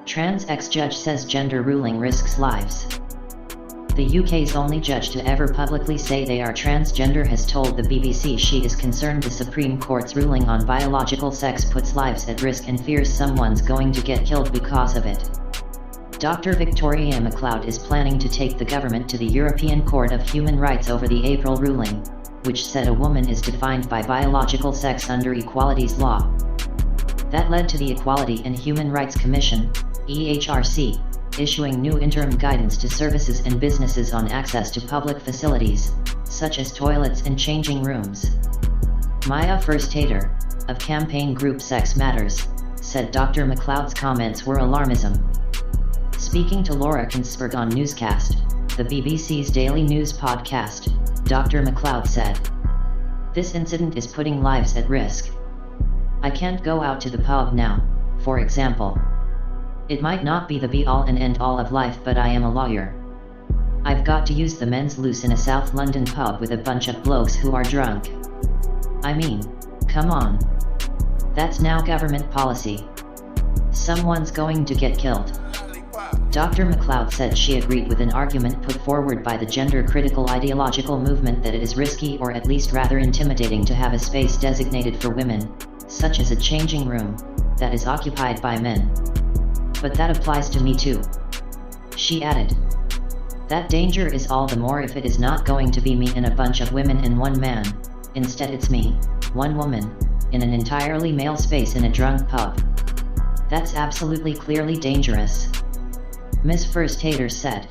Trans ex-judge says gender ruling risks lives. The UK's only judge to ever publicly say they are transgender has told the BBC she is concerned the Supreme Court's ruling on biological sex puts lives at risk and fears someone's going to get killed because of it. Dr. Victoria MacLeod is planning to take the government to the European Court of Human Rights over the April ruling, which said a woman is defined by biological sex under equalities law. That led to the Equality and Human Rights Commission, EHRC, issuing new interim guidance to services and businesses on access to public facilities, such as toilets and changing rooms. Maya Firstater, of campaign group Sex Matters, said Dr. MacLeod's comments were alarmism. Speaking to Laura Kinsberg on Newscast, the BBC's daily news podcast, Dr. MacLeod said, "This incident is putting lives at risk. I can't go out to the pub now, for example. It might not be the be-all and end-all of life, but I am a lawyer. I've got to use the men's loose in a South London pub with a bunch of blokes who are drunk. I mean, come on. That's now government policy. Someone's going to get killed." Dr. MacLeod said she agreed with an argument put forward by the gender-critical ideological movement that it is risky or at least rather intimidating to have a space designated for women, such as a changing room, that is occupied by men. "But that applies to me too," she added. "That danger is all the more if it is not going to be me and a bunch of women and one man. Instead it's me, one woman, in an entirely male space in a drunk pub. That's absolutely clearly dangerous," Ms. Firstater said.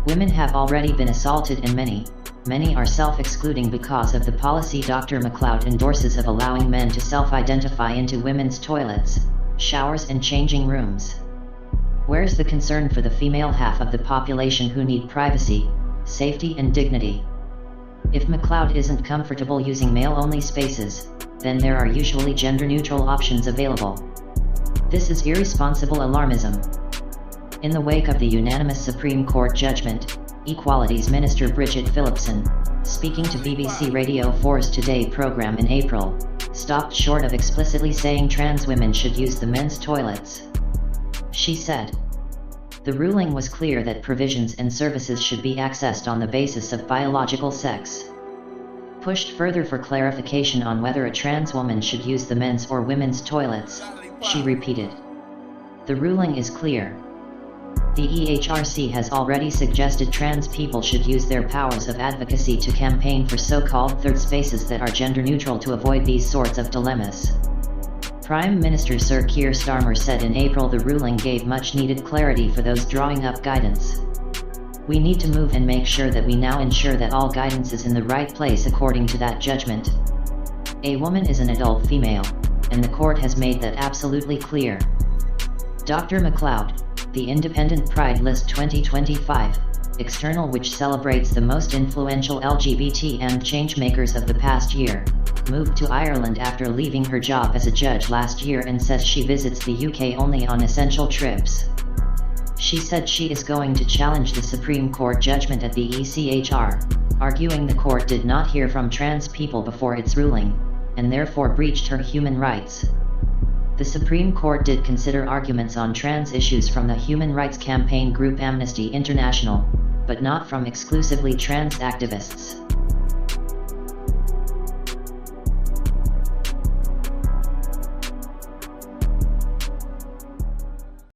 "Women have already been assaulted and many are self-excluding because of the policy Dr. MacLeod endorses of allowing men to self-identify into women's toilets, showers and changing rooms. Where's the concern for the female half of the population who need privacy, safety and dignity? If MacLeod isn't comfortable using male-only spaces, then there are usually gender-neutral options available. This is irresponsible alarmism." In the wake of the unanimous Supreme Court judgment, Equalities Minister Bridget Phillipson, speaking to BBC Radio 4's Today programme in April, stopped short of explicitly saying trans women should use the men's toilets. She said, "The ruling was clear that provisions and services should be accessed on the basis of biological sex." Pushed further for clarification on whether a trans woman should use the men's or women's toilets, she repeated, "The ruling is clear. The EHRC has already suggested trans people should use their powers of advocacy to campaign for so-called third spaces that are gender-neutral to avoid these sorts of dilemmas." Prime Minister Sir Keir Starmer said in April the ruling gave much-needed clarity for those drawing up guidance. "We need to move and make sure that we now ensure that all guidance is in the right place according to that judgment. A woman is an adult female, and the court has made that absolutely clear." Dr. MacLeod, the Independent Pride List 2025, external which celebrates the most influential LGBT and changemakers of the past year, moved to Ireland after leaving her job as a judge last year and says she visits the UK only on essential trips. She said she is going to challenge the Supreme Court judgment at the ECHR, arguing the court did not hear from trans people before its ruling, and therefore breached her human rights. The Supreme Court did consider arguments on trans issues from the human rights campaign group Amnesty International, but not from exclusively trans activists.